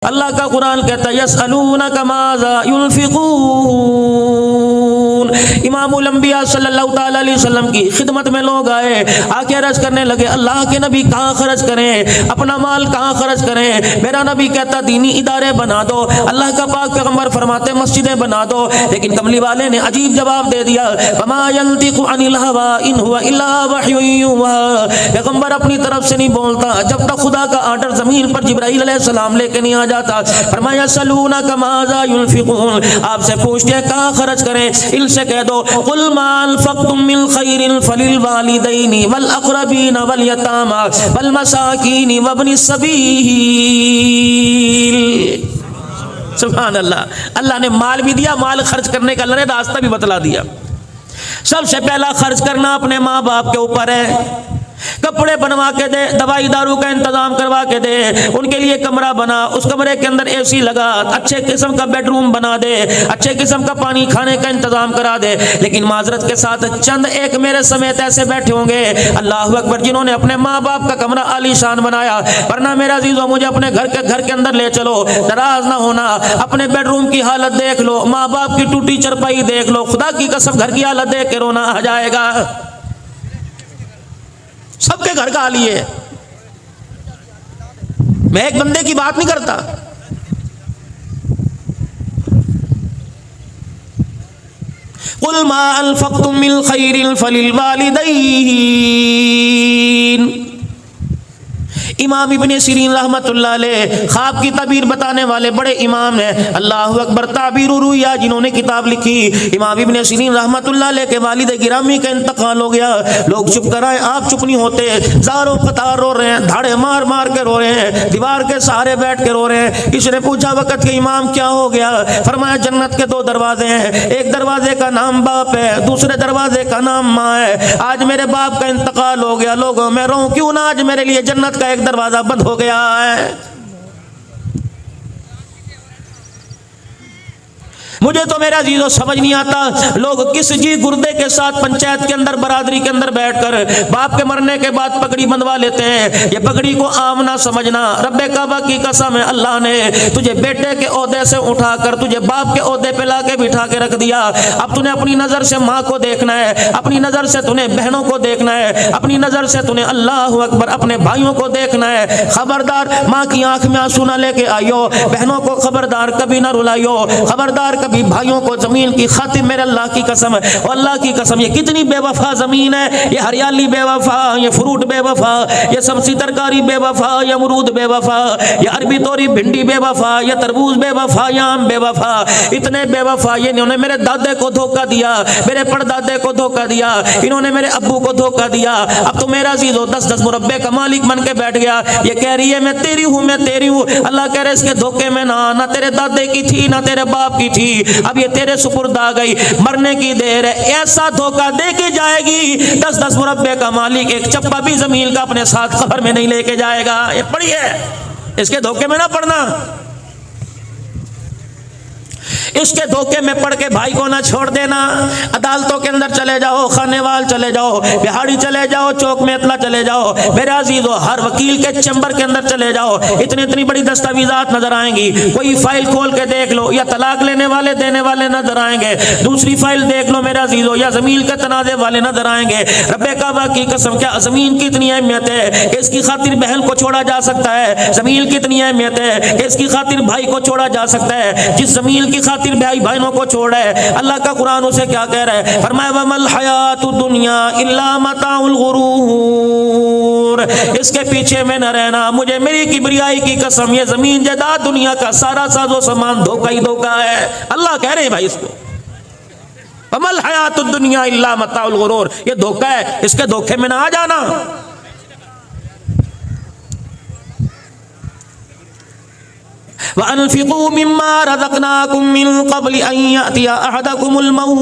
अल्लाह का कुरान कहता है यसअलूनका माज़ा युनफिकून। इमामुल अंबिया सल्लल्लाहु ताला अलैहि वसल्लम की खिदमत में लोग आए, आके अर्ज करने लगे अल्लाह के नबी कहाँ खर्च करें, अपना माल कहाँ खर्च करें। मेरा नबी कहता दीनी इदारे बना दो, अल्लाह का पाक पैगंबर फरमाते मस्जिदें बना दो। लेकिन कमली वाले ने अजीब जवाब दे दिया, वमा यंतिकु अनिल हवा इन हुवा इल्ला वह्युन युहा। पैगंबर अपनी तरफ से नहीं बोलता जब तक खुदा का आर्डर जमीन पर जिब्राइल अलैहिस्सलाम लेके नहीं आ जाता। फरमाया सलूनका माज़ा युनफिकून, आपसे पूछते हैं कहाँ खर्च करें। इनसे कह दो कुल मा अनफक़्तुम मिन खैरिन फलिल वालिदैनि वल अक़रबीन वल यतामा वल मसाकीन वब्निस सबील। सुभान अल्लाह। अल्लाह ने माल भी दिया, माल खर्च करने का अल्लाह ने रास्ता भी बतला दिया। सबसे पहला खर्च करना अपने माँ बाप के ऊपर है। कपड़े बनवा के दे, दवाई दारू का इंतजाम करवा के दे, उनके लिए कमरा बना, उस कमरे के अंदर एसी लगा, अच्छे किस्म का बेडरूम बना दे, अच्छे किस्म का पानी खाने का इंतजाम करा दे। लेकिन माजरत के साथ चंद एक मेरे समेत ऐसे बैठे होंगे अल्लाह अकबर जिन्होंने अपने माँ बाप का कमरा आलीशान बनाया। वरना मेरा अजीजों मुझे अपने घर के अंदर ले चलो, नाराज ना होना। अपने बेडरूम की हालत देख लो, माँ बाप की टूटी चरपाई देख लो, खुदा की कसम घर की हालत देख के रोना आ जाएगा। सबके घर का हाल ये है। मैं एक बंदे की बात नहीं करता। कुल मा अनफक़्तुम मिन खैरिन फलिल वालिदैन। इमाम इब्ने सीरीन रहमतुल्लाह अलैह ख्वाब की ताबीर बताने वाले बड़े इमाम हैं। अल्लाह अकबर। ताबीर रुया जिन्होंने किताब लिखी, इमाम इब्ने सीरीन रहमतुल्लाह अलैह के वालिद गिरामी का इंतकाल हो गया। लोग चुप कराएं, आप चुप नहीं होते। ज़ारों कतार रो रहे हैं, धाड़े मार मार के रो रहे हैं, दीवार के सहारे बैठ के रो रहे हैं। किसी ने पूछा वक़्त के इमाम क्या हो गया? फरमाया जन्नत के दो दरवाजे हैं, एक दरवाजे का नाम बाप है, दूसरे दरवाजे का नाम माँ है। आज मेरे बाप का इंतकाल हो गया, लोगों मैं रो क्यों ना, आज मेरे लिए जन्नत का एक दरवाजा बंद हो गया है। मुझे तो मेरा अजीजों समझ नहीं आता लोग किस जी गुर्दे के साथ पंचायत के अंदर बरादरी के अंदर बैठकर बाप के मरने के बाद पगड़ी बंधवा लेते हैं। ये पगड़ी को आम ना समझना। रब्बे काबा की कसम है, अल्लाह ने तुझे बेटे के ओहदे से उठाकर तुझे बाप के ओहदे पे लाके बिठा के रख दिया। अब तूने अपनी नजर से माँ को देखना है, अपनी नजर से तूने बहनों को देखना है, अपनी नजर से तूने अल्लाह अकबर अपने भाइयों को देखना है। खबरदार माँ की आंख में आंसू ना लेके आइयो, बहनों को खबरदार कभी ना रुलाइयो, खबरदार कभी भाइयों को जमीन की खातिर मेरे अल्लाह की कसम है, और अल्लाह की कसम ये कितनी बेवफा जमीन है। ये हरियाली बेवफा, ये फ्रूट बेवफा, ये सब्जी तरकारी बेवफा, ये अमरूद बेवफा, ये अरबी तोरी भिंडी बेवफा, ये तरबूज बेवफा, ये आम बेवफा। इतने बेवफा ये इन्होंने मेरे दादे को धोखा दिया, मेरे परदादे को धोखा दिया, इन्होंने मेरे अब्बू को धोखा दिया। अब तो मेरा अजीजों 10-10 मुरब्बे का मालिक बन के बैठ गया। ये कह रही है मैं तेरी हूँ, मैं तेरी हूँ। अल्लाह कह रहे इसके धोखे में ना तेरे दादे की थी ना तेरे बाप की थी, अब ये तेरे सुपुर्द आ गई, मरने की देर है। ऐसा धोखा दे के जाएगी 10-10 मुरब्बे का मालिक एक चप्पा भी जमीन का अपने साथ खबर में नहीं लेके जाएगा। ये पढ़िए, इसके धोखे में ना पड़ना। इसके धोखे में पड़ के भाई को ना छोड़ देना। अदालतों के अंदर चले जाओ, खानेवाल चले जाओ, बिहाड़ी चले जाओ, चौक में इतला चले जाओ, मेरे अजीजों हर वकील के चैम्बर के अंदर चले जाओ, इतनी इतनी बड़ी दस्तावेजात नजर आएंगी। कोई फाइल खोल के देख लो, या तलाक लेने वाले देने वाले नजर आएंगे। दूसरी फाइल देख लो मेरे अजीजों, या जमीन के तनाजे वाले नजर आएंगे। रब्बे काबा की कसम क्या जमीन की इतनी अहमियत है कि इसकी खातिर बहन को छोड़ा जा सकता है। जमीन की इतनी अहमियत है कि इसकी खातिर भाई को छोड़ा जा सकता है। जिस जमीन की खातिर भाई बहनों को छोड़ है, अल्लाह का कुरान उसे क्या कह रहा है? फरमाया वमल हयातुद दुनिया इल्ला मताउल गुरूर। इसके पीछे में न रहना, मुझे मेरी किबरियाई की कसम ये जमीन जायदाद दुनिया का सारा साजो सामान धोखा ही धोखा है। अल्लाह कह रहे हैं भाई इसको वमल हयातुद दुनिया इल्ला मताउल गुरूर, ये धोखा है, इसके धोखे में ना आ जाना। वअनफिकू मिम्मा रज़क़नाकुम मिन क़ब्ल अन यअतिया अहदकुमुल मौत।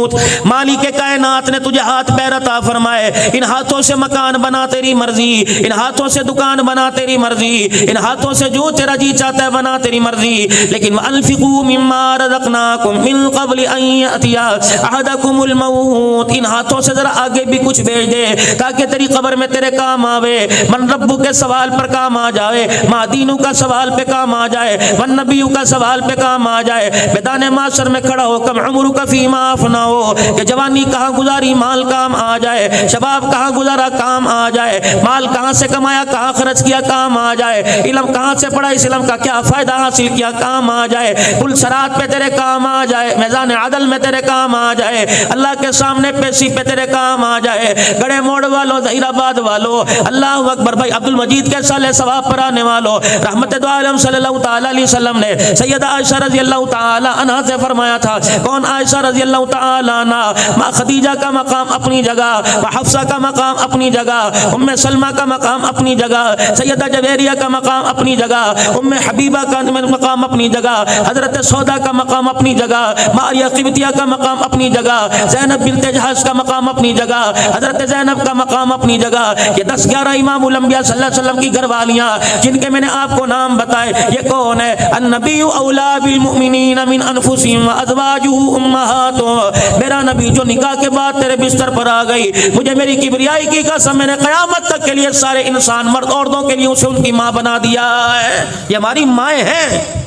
मऊत। मालिक कायनात ने तुझे हाथ पैर अता फरमाए, इन हाथों से मकान बना तेरी मर्जी, इन हाथों से दुकान बना तेरी मर्जी, इन हाथों से जो तेरा जी चाहता है बना तेरी मर्जी। लेकिन अनफिकू मिम्मा रज़क़नाकुम मिन क़ब्ल अन यअतिया अहदकुमुल मऊत, इन हाथों से जरा आगे भी कुछ भेज दे ताकि तेरी कब्र में तेरे काम आवे। मन रब्बू के सवाल पर काम आ जाए, मादीनू का सवाल पे काम आ जाए, वन नबीयू का सवाल पे काम आ जाए। मैदान माशर में खड़ा हो कम उम्र का फीमा अफना हो कि जवानी कहाँ गुजारी माल काम आ जाए, शबाब कहाँ गुजारा काम आ जाए, माल कहाँ से कमाया कहाँ खर्च किया काम आ जाए, इल्म कहाँ से पढ़ा इस इल्म का क्या फायदा हासिल किया काम आ जाए, पुल सरात पे तेरे काम आ जाए, मैदान अदल में तेरे काम आ जाए, अल्लाह के सामने पेशी पे तेरे काम आ जाए। गड़े मोड़ वालों, ज़हीराबाद वालों, अल्लाह अकबर भाई अब्दुल मजीद के साले सवाब पर आने वालों, रहमत दो आलम सल्लल्लाहु ताला अलैहि वसल्लम ने सैयदा आयशा रज़ी अल्लाह ताला अन्हा से फरमाया था, कौन आयशा रज़ी अल्लाह ताला अन्हा, माँ खदीजा का मकाम अपनी जगह, माँ हफ्सा का मकाम अपनी जगह, उम्मे सलमा का मकाम अपनी जगह, सैयदा जवेरिया का मकाम अपनी जगह, उम्मे हबीबा का मकाम अपनी जगह, हजरत सौदा का मकाम अपनी जगह, मारिया क़िब्तिया का मकाम अपनी जगह, ज़ैनब बिन्त जहाश का मकाम अपनी जगह, हजरत ज़ैनब का मकाम अपनी जगह। ये 10-11 इमामुल अंबिया सल्लल्लाहु अलैहि वसल्लम की घरवालियाँ जिनके मैंने आपको नाम बताए, ये कौन है? अन्नबिय्यु औला बिल मुमिनीन मिन अनफुसिहिम व अज़वाजुहु उम्महातुहुम। मेरा नबी जो निकाह के बाद तेरे बिस्तर पर आ गई, मुझे मेरी किबरियाई की कसम, मैंने क़यामत तक के लिए सारे इंसान मर्द औरतों के लिए उसे उनकी माँ बना दिया है। ये हमारी माएँ हैं।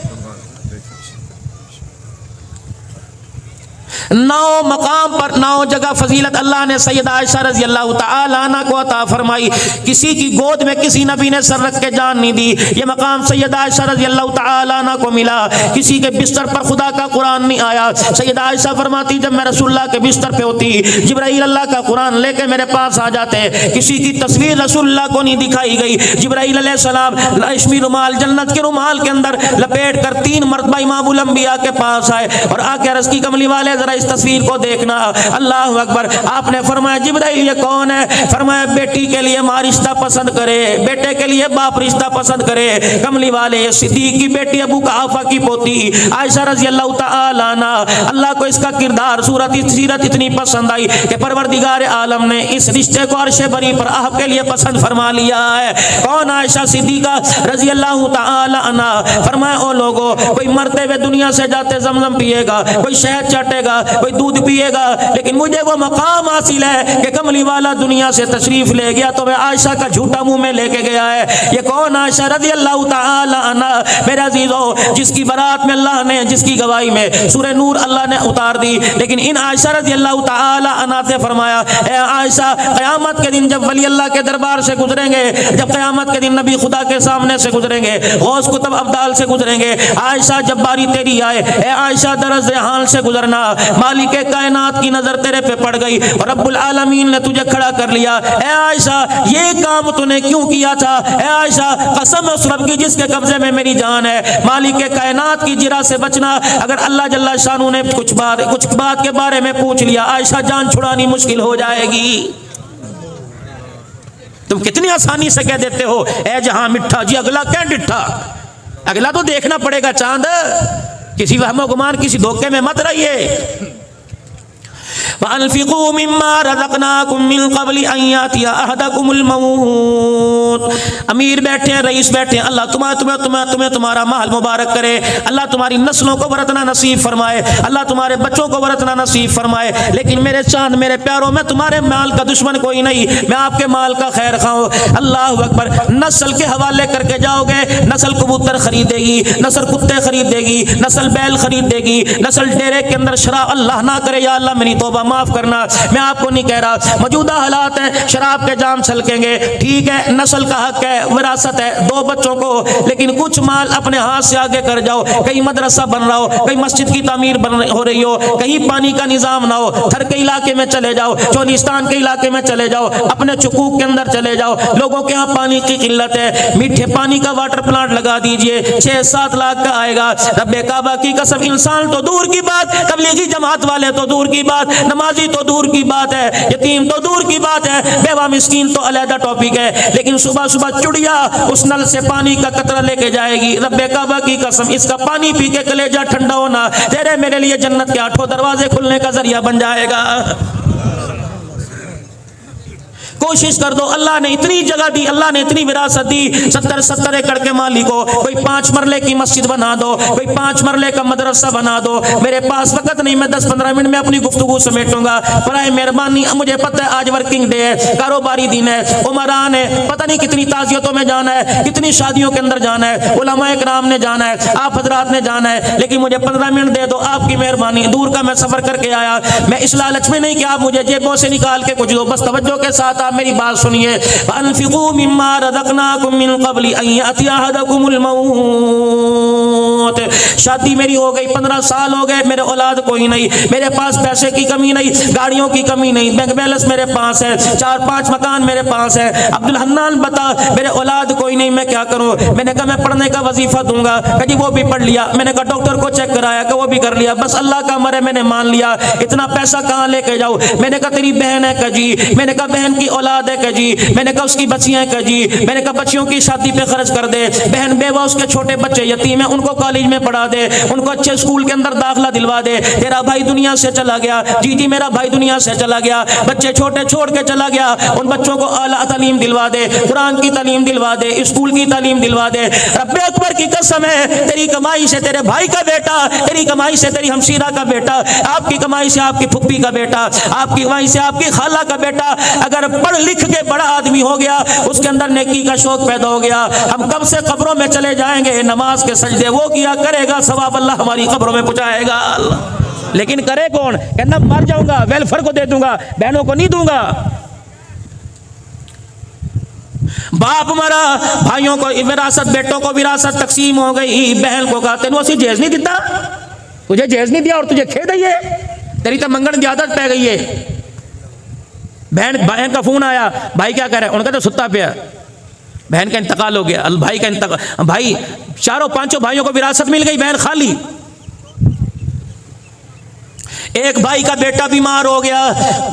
9 मकाम पर 9 जगह फजीलत अल्लाह ने सैयदा आयशा रज़ी अल्लाह ताला अन्हा को अता फरमाई। किसी की गोद में किसी नबी ने सर रख के जान नहीं दी, ये मकाम सैयदा आयशा रज़ी अल्लाह ताला अन्हा को मिला। किसी के बिस्तर पर खुदा का कुरान नहीं आया। सैयदा आयशा फरमाती, जब मैं रसूलुल्लाह के बिस्तर पे होती, जिब्राइल अल्लाह का कुरान लेके मेरे पास आ जाते। किसी की तस्वीर रसूलुल्लाह को नहीं दिखाई गई। जिब्राइल अलैहिस्सलाम रेशमी रुमाल जन्नत के रुमाल के अंदर लपेट कर 3 मरतबा इमामुल अंबिया के पास आए और आके अर्ज़ की, कमली वाले जरा इस तस्वीर को देखना। अल्लाह अकबर। आपने फरमाया, जिब्राइल ये कौन है? फरमाया, बेटी के लिए माँ रिश्ता पसंद करे, बेटे के लिए बाप रिश्ता पसंद करे। कमली वाले, ये सिद्दीक की बेटी अबू कुहाफा की पोती आयशा रज़ी अल्लाह ताला अन्हा, अल्लाह को इसका किरदार सीरत इतनी पसंद आई कि परवरदिगार आलम ने इस रिश्ते को अर्शे बरी पर आपके लिए पसंद फरमा लिया है। कौन? आयशा सिद्दीका रज़ी अल्लाह ताला अन्हा। फरमाया, ओ लोगो, कोई मरते हुए दुनिया से जाते ज़मज़म पिएगा, कोई शहद चाटेगा, कोई दूध पिएगा, लेकिन मुझे वो मकाम हासिल है कि कमली वाला दुनिया से तशरीफ ले गया तो मैं आयशा का झूठा मुंह में लेके गया है। ये कौन? आयशा रज़ी अल्लाह ताला अन्हा। मेरे अजीजों, जिसकी बारात में अल्लाह ने, जिसकी गवाही में सूरह नूर अल्लाह ने उतार दी, लेकिन इन आयशा रज़ी अल्लाह ताला अन्हा से फरमाया, ए आयशा, क़यामत के दिन जब वली अल्लाह के दरबार से गुजरेंगे, जब क़यामत के दिन नबी खुदा के सामने से गुजरेंगे, गौस कुतुब अब्दाल से गुजरेंगे, आयशा जब बारी तेरी आए, ए आयशा दरज़ हाल से गुजरना, मालिक कायनात की नजर तेरे पे पड़ गई और रब्बुल आलमीन ने तुझे खड़ा कर लिया। ए आयशा, ये काम तूने क्यों किया था? ए आयशा, कसम उस रब की जिसके कब्जे में मेरी जान है, मालिक कायनात की जिरा से बचना। अगर अल्लाह जल्ला शानू ने कुछ बात के बारे में पूछ लिया, आयशा, जान छुड़ानी मुश्किल हो जाएगी। तुम कितनी आसानी से कह देते हो, ए जहां मिठा जी अगला क्या डिठा। अगला तो देखना पड़ेगा चांद। किसी वहमो गुमान, किसी धोखे में मत रहिए। वअनफिकू मिम्मा रज़क़नाकुम मिन क़ब्ल अन यातिया अहदकुमुल मऊत। अमीर बैठे हैं, रईस बैठे हैं, अल्लाह तुम्हें तुम्हारा महल मुबारक करे, अल्लाह तुम्हारी नस्लों को वरतना नसीब फरमाए, अल्लाह तुम्हारे बच्चों को वरतना नसीब फरमाए। लेकिन मेरे चांद, मेरे प्यारों, मैं तुम्हारे माल का दुश्मन कोई नहीं, मैं आपके माल का खैर खाऊं। अल्लाह अकबर। नस्ल के हवाले करके जाओगे, नस्ल कबूतर खरीदेगी, नस्ल कुत्ते खरीदेगी, नस्ल बैल खरीदेगी, नस्ल डेरे के अंदर शराब। अल्लाह ना करे, या अल्लाह मेरी तौबा माफ करना। मैं आपको नहीं कह रहा, मौजूदा हालात है, शराब के जाम छलकेंगे, ठीक है, नस्ल का हक है, विरासत है 2 बच्चों को, लेकिन कुछ माल अपने हाथ से आगे कर जाओ। कहीं मदरसा बन रहा हो, कहीं मस्जिद की तामीर हो रही हो, कहीं पानी का निजाम ना हो, थर के इलाके में चले जाओ, चोलिस्तान के इलाके में चले जाओ, अपने चुकूक के अंदर चले जाओ, लोगों के यहाँ पानी की किल्लत है, मीठे पानी का वाटर प्लांट लगा दीजिए, 6-7 लाख का आएगा। रब्बे काबा की कसम, इंसान तो दूर की बात, तबलीगी जमात वाले तो दूर की बात, नमाजी तो दूर की बात है, यतीम तो दूर की बात है, बेवा मिस्कीन तो अलहदा टॉपिक है। लेकिन सुबह सुबह चुड़िया उस नल से पानी का कतरा लेके जाएगी, रब्बे काबा की कसम इसका पानी पी के कलेजा ठंडा होना तेरे मेरे लिए जन्नत के 8 दरवाजे खुलने का जरिया बन जाएगा। कोशिश कर दो, अल्लाह ने इतनी जगह दी, अल्लाह ने इतनी विरासत दी। 70 एकड़ के मालिक को कोई 5 मरले की मस्जिद बना दो, कोई 5 मरले का मदरसा बना दो। मेरे पास वक्त नहीं, मैं 10-15 मिनट में अपनी गुफ्तगू समेटूंगा। बराए मेहरबानी, मुझे पता है आज वर्किंग डे है, कारोबारी दिन है, उमरान है, पता नहीं कितनी ताजियतों में जाना है, कितनी शादियों के अंदर जाना है, उलमाए किराम ने जाना है, आप हजरात ने जाना है, लेकिन मुझे 15 मिनट दे दो, आपकी मेहरबानी। दूर का मैं सफर करके आया, मैं इस लालच में नहीं कि आप मुझे जेबों से निकाल के कुछ दो, बस तवज्जो के साथ आप मेरी बात सुनिए। अनफिकू मिम्मा रज़क़नाकुम मिन क़ब्लि अन यअतिया अहदकुमुल मौत। शादी मेरी हो गई, 15 साल हो गए, मेरे औलाद कोई नहीं, मेरे पास पैसे की कमी नहीं, गाड़ियों की कमी नहीं, बैंक बैलेंस मेरे पास है, 4-5 मकान मेरे पास है। अब्दुल हन्नान बता, मेरे औलाद कोई नहीं, मैं क्या करूं? मैंने कहा मैं पढ़ने का वजीफा दूंगा, कभी वो भी पढ़ लिया। मैंने कहा डॉक्टर को चेक कराया, कि वो भी कर लिया, बस अल्लाह का अमर है, मैंने मान लिया। इतना पैसा कहाँ लेके जाऊं? मैंने कहा तेरी बहन है कजी, मैंने कहा बहन की औलाद है कजी, मैंने कहा उसकी बच्चियां हैं कजी, मैंने कहा बच्चियों की शादी पे खर्च कर दे, बहन बेवा उसके छोटे बच्चे यतीम है, उनको कॉलेज में पढ़ा दे, उनको अच्छे स्कूल के अंदर दाखिला दिलवा दे। तेरा भाई दुनिया से चला गया, जी जी मेरा भाई दुनिया से चला गया, बच्चे छोटे छोड़ के चला गया, उन बच्चों को आला तालीम दिलवा दे, कुरान की तालीम दिलवा दे, स्कूल की तालीम दिलवा दे। रब्बे अकबर की कसम है, तेरी कमाई से तेरे भाई का बेटा, तेरी कमाई से तेरी हमशीरा का बेटा, आपकी कमाई से आपकी फुप्पी का बेटा, आपकी कमाई से आपकी खाला का बेटा अगर पढ़ लिख के बड़ा आदमी हो गया, उसके अंदर नेकी का शौक पैदा हो गया, हम कब से कब्रों में चले जाएंगे, नमाज के सजदे वो किया करेगा, सवाब अल्लाह हमारी कब्रों में पहुंचाएगा। लेकिन करे कौन? कहना मर जाऊंगा, वेलफेयर को दे दूंगा, बहनों को नहीं दूंगा। बाप मरा, भाइयों को विरासत, बेटों को विरासत तकसीम हो गई, बहन को कहा तेनों असी जेज नहीं दिता, तुझे जेज नहीं दिया और तुझे खेद है, तेरी तो मंगन की आदत पै गई है। बहन का फोन आया, भाई क्या कह रहा है? उनका तो सुत्ता पिया, बहन का इंतकाल हो गया, भाई का इंतकाल, भाई 4-5 भाइयों को विरासत मिल गई, बहन खाली। एक भाई का बेटा बीमार हो गया,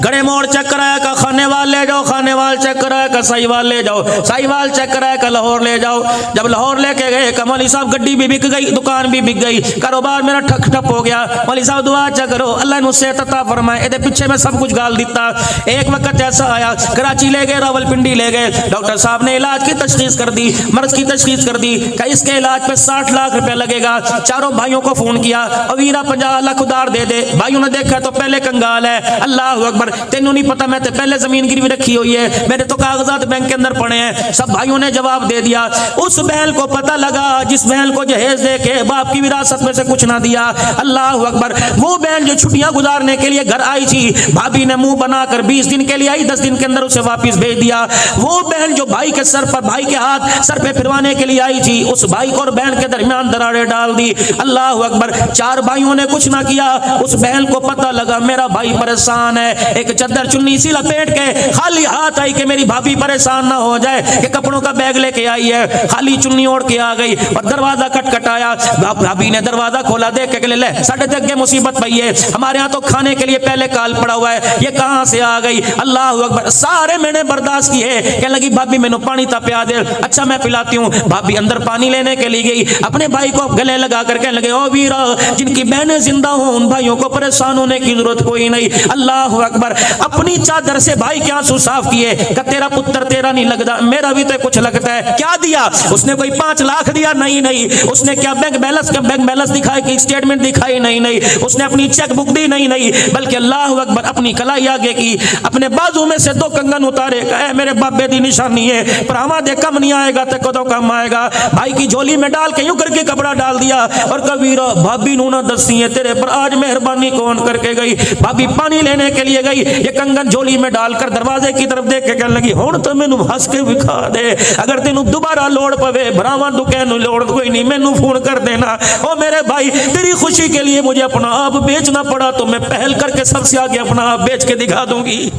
गड़े मोड़ चेक कराया का खानेवाल ले जाओ, खानेवाल चेक कराया का साहिवाल ले जाओ, साहिवाल चेक कराया का लाहौर ले जाओ। जब लाहौर लेके गए, मौलवी साहब गड्डी भी बिक गई, दुकान भी बिक गई, कारोबार मेरा ठप हो गया। मौलवी साहब दुआ चा करो अल्लाह ने उससे अता फरमाए, ए पीछे में सब कुछ गाल दिता। एक वक्त ऐसा आया, कराची ले गए, रावलपिंडी ले गए, डॉक्टर साहब ने इलाज की तशखीस कर दी, मर्ज की तशखीस कर दी, इसके इलाज पे 60 लाख रुपया लगेगा। चारों भाइयों को फोन किया, अवीरा 50 लाख उधार दे दे। भाइयों ने देखा तो पहले कंगाल है, अल्लाह अकबर, तेनों नहीं पता मैं तो पहले जमीन गिरवी रखी हुई है, मेरे तो कागजात बैंक के अंदर पड़े हैं। सब भाइयों ने जवाब दे दिया। उस बहन को पता लगा जिस बहन को जहेज दे के बाप की विरासत में से कुछ ना दिया, अल्लाह अकबर, वो बहन जो छुट्टियां गुजारने के लिए घर आई थी, भाभी ने मुंह बनाकर 20 दिन के लिए आई, 10 दिन के अंदर उसे वापिस भेज दिया। वो बहन जो भाई के सर पर, भाई के हाथ सर पे फिरवाने के लिए आई थी, उस भाई को और बहन के दरमियान दरारें डाल दी। अल्लाह अकबर, 4 भाइयों ने कुछ ना किया। उस बहन को पता लगा मेरा भाई परेशान है, एक चद्दर चुन्नी सी लपेट के खाली हाथ आई कि मेरी भाभी परेशान ना हो जाए, कि कपड़ों का बैग लेके आई है, खाली चुन्नी ओढ़ के आ गई और दरवाजा खटखटाया। भाभी ने दरवाजा खोला, देख के ले साढ़े जगह मुसीबत पई है, हमारे यहाँ तो खाने के लिए पहले काल पड़ा हुआ है, ये कहाँ से आ गई? अल्लाह अकबर, सारे मैंने बर्दाश्त किए। कहने लगी भाभी मैंने पानी ता पिला दे। अच्छा मैं पिलाती हूँ। भाभी अंदर पानी लेने के लिए गई, अपने भाई को गले लगा कर कहने लगे, ओ वीरा, जिनकी बहनें जिंदा हो उन भाइयों को परेशान होने की जरूरत कोई नहीं। अल्लाह अकबर, अपनी चादर से भाई के आंसू साफ किए, कि तेरा पुत्र तेरा नहीं लगता, मेरा भी तो कुछ लगता है। क्या दिया उसने? कोई 5 लाख दिया? नहीं। उसने क्या बैंक बैलेंस दिखाई कि स्टेटमेंट दिखाई? नहीं। उसने अपनी चेक बुक दी? नहीं। बल्कि अल्लाह अकबर, अपनी कलाई आगे की, अपने बाजू में से 2 कंगन उतारे, कहे मेरे बाबे की निशानी है, पर हमा दे कम नहीं आएगा तो कदों कम आएगा। भाई की झोली में डाल के यूं करके कपड़ा डाल दिया और कबीरा भाभी नू ना दसी है तेरे पर आज मेहरबानी कौन करके गई। भाभी पानी लेने के लिए गई, ये कंगन झोली में डालकर दरवाजे की तरफ देख के कहने लगी, हुण तो मैनू हंस के विखा दे, अगर तेनू दोबारा लोड़ पवे भरावां दुके नू लोड़ कोई नहीं, मैनू फोन कर देना। ओ मेरे भाई, तेरी खुशी के लिए मुझे अपना आप बेचना पड़ा तो मैं पहल करके सबसे आगे अपना आप बेच के दिखा दूंगी।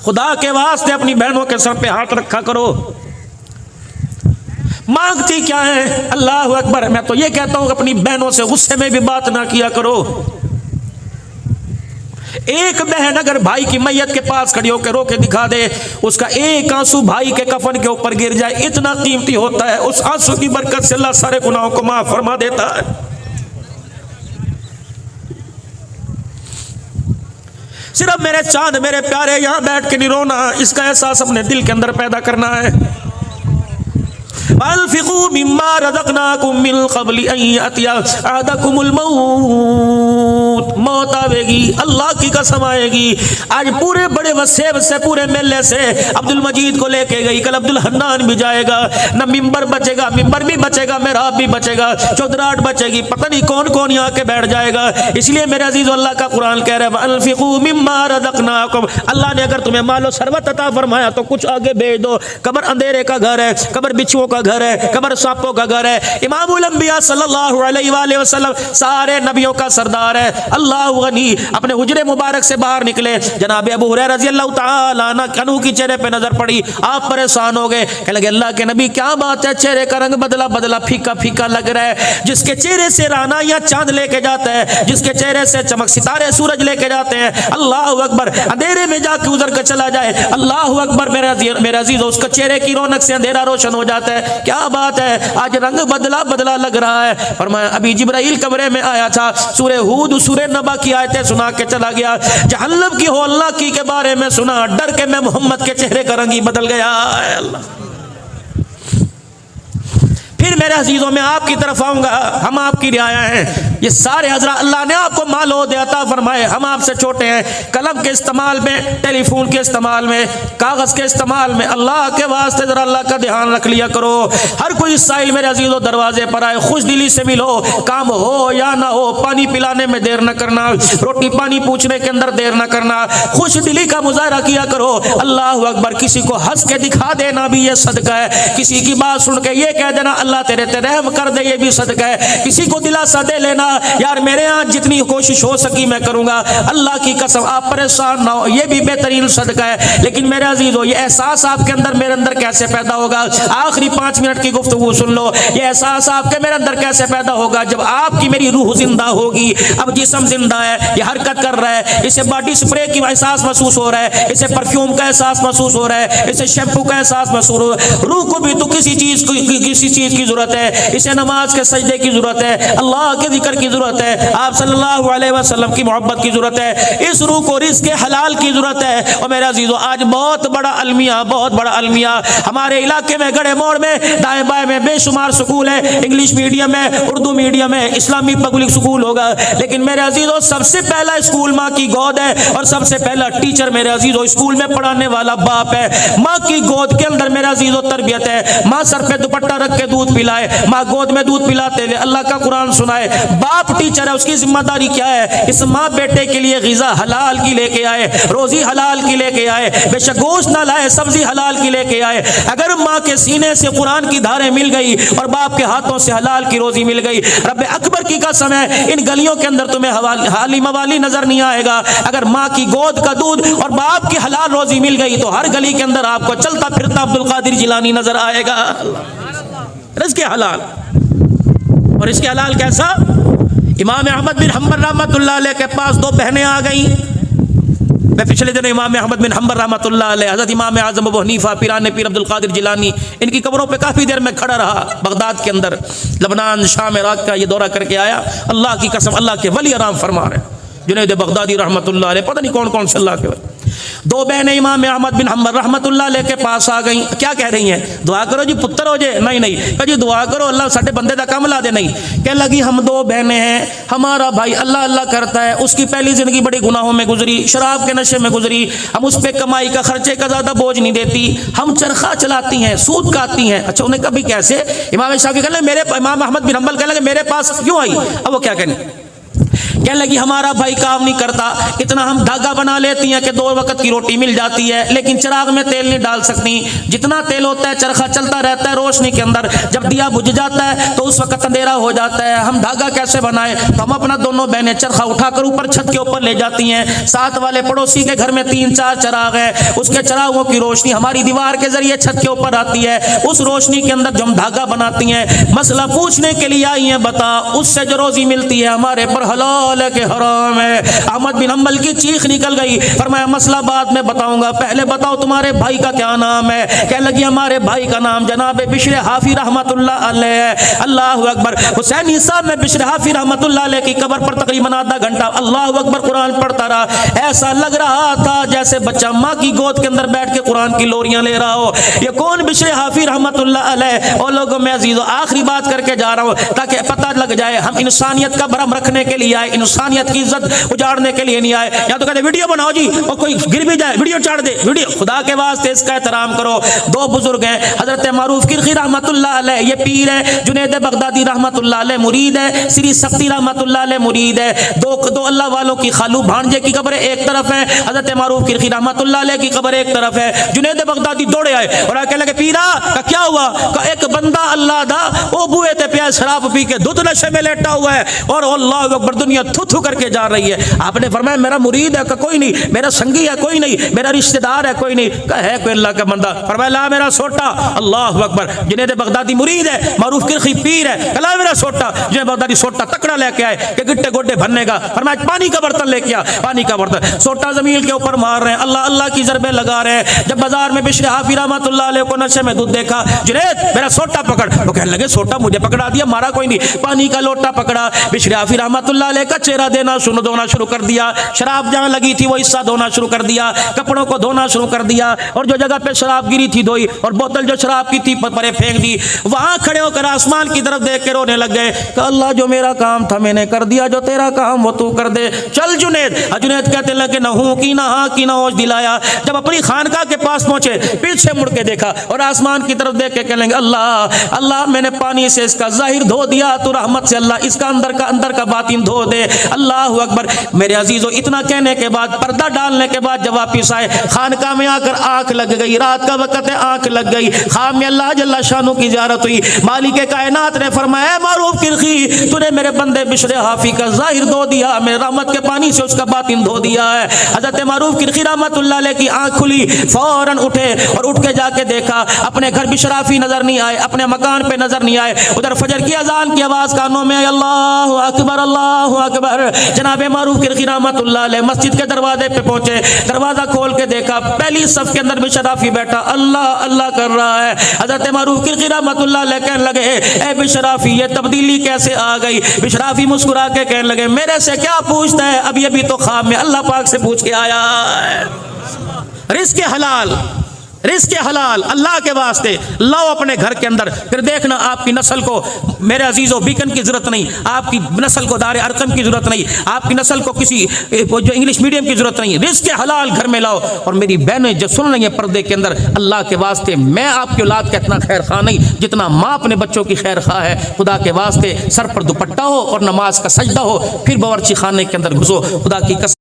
खुदा के वास्ते अपनी बहनों के सर पे हाथ रखा करो। मांगती क्या है? अल्लाह अकबर, मैं तो ये कहता हूं अपनी बहनों से गुस्से में भी बात ना किया करो। एक बहन अगर भाई की मैयत के पास खड़ी होकर रो के दिखा दे, उसका एक आंसू भाई के कफन के ऊपर गिर जाए, इतना कीमती होता है। उस आंसू की बरकत से अल्लाह सारे गुनाहों को माफ फरमा देता है। सिर्फ मेरे चांद मेरे प्यारे यहां बैठ के नहीं रोना, इसका एहसास अपने दिल के अंदर पैदा करना है। अनफिकू मिम्मा रज़क़नाकुम मिन क़ब्लि अन यअतिया अहदकुमुल मौत। मौत आवेगी, अल्लाह की कसम आएगी। आज पूरे बड़े वसेब से पूरे मेले से अब्दुल मजीद को लेके गई, कल अब्दुल हन्नान भी जाएगा। न मिंबर बचेगा, मिंबर भी बचेगा, मेहराब भी बचेगा, चौधराट बचेगी, पता नहीं कौन कौन यहाँ के बैठ जाएगा। इसलिए मेरे अजीज अल्लाह का कुरान कह रहा है अनफिकू मिम्मा रज़क़नाकुम। अल्लाह ने अगर तुम्हें मालो सरवत अता फरमाया तो कुछ आगे भेज दो। कब्र अंधेरे का घर है, कब्र बिच्छुओं का घर है, कब्र सांपों का घर है। इमामुल अंबिया सल्लल्लाहु अलैहि वसल्लम सारे नबियों का सरदार है। अल्लाह गनी अपने हुजरे मुबारक से बाहर निकले, जनाब अबू हुरैरा रज़ी अल्लाह तआला अन्हु की चेहरे पे नजर पड़ी, आप परेशान हो गए। कहने लगे अल्लाह के नबी क्या बात है, चेहरे का रंग बदला बदला फीका फीका लग रहा है। जिसके चेहरे से राना या चांद लेके जाता है, जिसके चेहरे से चमक सितारे सूरज लेके जाते हैं, अल्लाह अकबर, अंधेरे में जाके उधर कर चला जाए, अल्लाह अकबर, मेरा अजीज उसका चेहरे की रौनक से अंधेरा रोशन हो जाता है। क्या बात है, आज रंग बदला बदला लग रहा है। फरमाया अभी जिब्राइल कमरे में आया था, सूरे हूद सूरे नबा की आयतें सुना के चला गया। जहन्नम की हो अल्लाह की के बारे में सुना, डर के मैं मोहम्मद के चेहरे का रंग ही बदल गया। अल्लाह, फिर मेरे अजीजों में आपकी तरफ आऊंगा, हम आपकी रियाया हैं। ये सारे हजरा अल्लाह ने आपको माल हो देता फरमाए, हम आपसे छोटे हैं। कलम के इस्तेमाल में, टेलीफोन के इस्तेमाल में, कागज के इस्तेमाल में, अल्लाह के वास्ते जरा अल्लाह का ध्यान रख लिया करो। हर कोई साइल मेरे अजीजों दरवाजे पर आए, खुश दिली से मिलो, काम हो या ना हो, पानी पिलाने में देर न करना, रोटी पानी पूछने के अंदर देर न करना, खुश दिली का मुजाहरा किया करो। अल्लाह अकबर, किसी को हंस के दिखा देना भी ये सदका है। किसी की बात सुन के ये कह देना अल्लाह तेरे ते रहम कर दे, ये भी सदका है। किसी को दिलासा दे लेना यार मेरे यहाँ जितनी कोशिश हो सकी मैं करूंगा, अल्लाह की कसम आप परेशान ना हो, ये भी बेहतरीन सदका है। लेकिन मेरे अजीजों ये एहसास आपके अंदर मेरे अंदर कैसे पैदा होगा? आखिरी 5 मिनट की गुफ्तगू सुन लो। ये एहसास आपके मेरे अंदर कैसे पैदा होगा? जब आपकी मेरी रूह जिंदा होगी। अब जिस्म जिंदा है, ये हरकत कर रहा है, इसे बॉडी स्प्रे की एहसास महसूस हो रहा है, इसे परफ्यूम का एहसास महसूस हो रहा है, इसे शैम्पू का एहसास महसूस हो रहा है। रूह को भी तो किसी चीज की जरूरत है, इसे नमाज के सजदे की जरूरत है, अल्लाह के जिक्र की जरूरत है, आप सल्लल्लाहु अलैहि वसल्लम की मोहब्बत की जरूरत है, इस रूह को रिज़्क़ हलाल की जरूरत है। और मेरे अजीजों आज बहुत बड़ा अलमिया हमारे इलाके में, गड़े मोड़ में, दाएं बाएं में बेशुमार स्कूल है, इंग्लिश मीडियम है, उर्दू मीडियम है, इस्लामी पब्लिक स्कूल होगा। लेकिन मेरे अजीजों सबसे पहला स्कूल माँ की गोद है, और सबसे पहला टीचर मेरे अजीजों स्कूल में पढ़ाने वाला बाप है। माँ की गोद के अंदर मेरे अजीजों तरबियत है। माँ सर पे दुपट्टा रख के दूध पिलाए, माँ गोद में दूध पिलाते हुए अल्लाह का कुरान सुनाए। बाप टीचर है, उसकी जिम्मेदारी क्या है? इस माँ बेटे के लिए ग़िज़ा हलाल की लेके आए, रोजी हलाल की लेके आए, बेशक गोश्त ना लाए, सब्जी हलाल की लेके आए। अगर माँ के सीने से कुरान की धारें मिल गई और बाप के हाथों से हलाल की रोजी मिल गई, रब्बे अकबर की कसम है इन गलियों के अंदर तुम्हें हाली मवाली नजर नहीं आएगा। अगर माँ की गोद का दूध और बाप की हलाल रोजी मिल गई तो हर गली के अंदर आपको चलता फिरता अब्दुल कादिर जिलानी नजर आएगा। रिज़्क़ हलाल। और इसके हलाल कैसा? इमाम अहमद बिन हम्बल रहमतुल्लाह अलैह के पास 2 बहनें आ गई। मैं पिछले दिन इमाम अहमद बिन हम्बल रहमतुल्लाह अलैह, हज़रत इमाम आज़म अबू हनीफा, पीराने पीर अब्दुल कादिर जिलानी, इनकी कब्रों पे काफ़ी देर में खड़ा रहा। बगदाद के अंदर, लबनान, शाम, इराक का ये दौरा करके आया। अल्लाह की कसम, अल्लाह के वली आराम फरमा रहे जुनैद बगदादी रहमतुल्लाह अलैह, पता नहीं कौन कौन से अल्लाह के वली। 2 बहनें इमाम अहमद बिन हम्बल रहमतुल्लाह अलैह के पास आ गई। क्या कह रही हैं? दुआ करो जी पुत्र हो जाए। नहीं कह जी दुआ करो अल्लाह साडे बंदे दा काम ला दे। नहीं, कह लगी हम 2 बहनें हैं, हमारा भाई अल्लाह अल्लाह करता है, उसकी पहली जिंदगी बड़ी गुनाहों में गुजरी, शराब के नशे में गुजरी, हम उस पर कमाई का खर्चे का ज्यादा बोझ नहीं देती, हम चरखा चलाती हैं, सूद काटती हैं। अच्छा, उन्हें कभी कैसे? इमाम शाफी कहने मेरे, इमाम अहमद बिन हम्बल कहने लगे मेरे पास क्यों आई? अब वो क्या कहने? कहने लगी हमारा भाई काम नहीं करता, इतना हम धागा बना लेती हैं कि 2 वक्त की रोटी मिल जाती है, लेकिन चिराग में तेल नहीं डाल सकती। जितना तेल होता है चरखा चलता रहता है रोशनी के अंदर, जब दिया बुझ जाता है तो उस वक्त अंधेरा हो जाता है। हम धागा कैसे बनाए? तो हम अपना दोनों बहनें चरखा उठाकर ऊपर छत के ऊपर ले जाती हैं। साथ वाले पड़ोसी के घर में 3-4 चिराग है, उसके चिरागों की रोशनी हमारी दीवार के जरिए छत के ऊपर आती है। उस रोशनी के अंदर जो हम धागा बनाती हैं, मसला पूछने के लिए आई हैं, बता उससे जो रोजी मिलती है हमारे पर हलाल कौल के हराम है। अहमद बिन हम्बल की चीख निकल गई, फरमाया मसला बाद में बताऊंगा, पहले बताओ तुम्हारे भाई का क्या नाम है। कहने लगी हमारे भाई का नाम जनाब बिश्र हाफी रहमतुल्लाह अलैह। अल्लाह अकबर। हुसैनी साहब में बिश्र हाफी रहमतुल्लाह अलैह की कब्र पर तकरीबन आधा घंटा अल्लाह अकबर कुरान पढ़ता रहा। ऐसा लग रहा था जैसे बच्चा माँ की गोद के अंदर बैठ के कुरान की लोरियां ले रहा हो। ये कौन बिश्र हाफी रहमतुल्लाह अलैह। और लोगों में अजीजों आखिरी बात करके जा रहा हूँ ताकि पता लग जाए हम इंसानियत का भरम रखने के लिए आए, इंसानियत की इज्जत उजाड़ने के लिए नहीं आए। या तो कहते वीडियो बनाओ जी और कोई गिर भी जाए वीडियो चाड़ दे, वीडियो खुदा के वास्ते इसका एहतराम करो। दो बुजुर्ग हैं हजरत मारूफ किरखी रहमतुल्लाह अलैह, ये पीर है, जुनैद बगदादी रहमतुल्लाह अलैह मुरीद है, श्री सख्ती रहमतुल्लाह अलैह मुरीद है। दो अल्लाह वालों की खालू भांजे की कब्र एक तरफ है, हजरत मारूफ किरखी रहमतुल्लाह अलैह की कब्र एक तरफ है। जुनैद बगदादी दौड़े आए और कहने लगे पीरा का क्या हुआ। का एक बंदा अल्लाह दा वो बुए ते प्याज शराब पी के दूध नशे में लेटा हुआ है और अल्लाह अकबर दुनिया थू थू करके जा रही है। आपने फरमाया मेरा मुरीद है? कोई नहीं। मेरा संगी है? कोई नहीं। मेरा रिश्तेदार है? कोई नहीं। है कोई अल्लाह का बंदा? फरमाया ला मेरा सोटा। अल्लाह अकबर। जुनैद बगदादी मुरीद है, मारूफ किरखी पीर है, कला मेरा सोटा। जुनैद बगदादी सोटा तकड़ा लेके आए कि गिट्टे गोड्डे भरने का। फरमाया पानी का बर्तन लेके आ। पानी का बर्तन, सोटा जमीन के ऊपर मार रहे हैं, अल्लाह अल्लाह की ज़रबे लगा रहे हैं। जब बाजार में बिश्र हाफी रहमतुल्लाह अलैह को नशे में दूध देखा, जुनैद मेरा सोटा पकड़। वो कहने लगे सोटा मुझे पकड़ा दिया, मारा कोई नहीं। पानी का लोटा पकड़ा, बिश्र हाफी रहमतुल्लाह अलैह का चेहरा देना धोना शुरू कर दिया। शराब जहां लगी थी वो हिस्सा धोना शुरू कर दिया, कपड़ों को धोना शुरू कर दिया और जो जगह पे शराब गिरी थी धोई और बोतल जो शराब की थी परे फेंक दी। वहां खड़े होकर आसमान की तरफ देख के रोने लग गए कि अल्लाह जो मेरा काम था मैंने कर दिया, जो तेरा काम वो तू कर दे। चल जुनैद। जुनैद कहते लगे न हूं की ना हाँ की ना होश दिलाया। जब अपनी खानका के पास पहुंचे पीछे मुड़ के देखा और आसमान की तरफ देख के कहेंगे अल्लाह अल्लाह मैंने पानी से इसका जाहिर धो दिया, तू रहमत से अल्लाह इसका अंदर का बातिन धो दे। अल्लाह अकबर। मेरे अजीजों इतना कहने के बाद पर्दा डालने के बाद जब वापिस आए खानका में आकर आंख लग गई, रात का वक्त है आंख लग गई। खाम में अल्लाह जल्ला शानू की ज़ियारत हुई। मालिक कायनात ने फरमाया मारूफ किरखी तूने मेरे बंदे बिश्र हाफी का जाहिर धो दिया, मेरे रहमत के पानी से उसका बातिन धो दिया है। हजरत मारूफ किरखी रहमतुल्लाह अलैह की आंख खुली, फौरन उठे और उठ के जाके देखा अपने घर बिश्र हाफी नजर नहीं आए, अपने मकान पे नजर नहीं आए। उधर फजर की अजान की आवाज कानों में अल्लाह अकबर अल्लाह अकबर। जनाब मारूफ किरखी रहमतुल्लाह अलैह मस्जिद के दरवाजे पे पहुंचे, दरवाजा खोल के देखा पहली सफ के अंदर बिश्र हाफी बैठा अल्लाह अल्लाह कर रहा है। हजरत मारूफ किरखी रहमतुल्लाह अलैह कहने लगे ए बिश्र हाफी ये तब्दीली कैसे आ गई। बिश्र हाफी मुस्कुरा के कहने लगे मेरे से क्या पूछता है, अभी अभी तो ख्वाब में अल्लाह पाक से पूछ के आया है। रिज़्क़ हलाल, रिज़्क़ हलाल अल्लाह के वास्ते लाओ अपने घर के अंदर। फिर देखना आपकी नस्ल को मेरे अजीज़ों बीकन की ज़रूरत नहीं, आपकी नस्ल को दारे अरकम की ज़रूरत नहीं, आपकी नस्ल को किसी जो इंग्लिश मीडियम की ज़रूरत नहीं। रिज़्क़ हलाल घर में लाओ। और मेरी बहनें जो सुन रही हैं पर्दे के अंदर, अल्लाह के वास्ते मैं आपकी औलाद का इतना खैर खा नहीं जितना माँ अपने बच्चों की खैर खा है। खुदा के वास्ते सर पर दुपट्टा हो और नमाज का सजदा हो, फिर बावर्ची खाने के अंदर घुसो। खुदा की कसम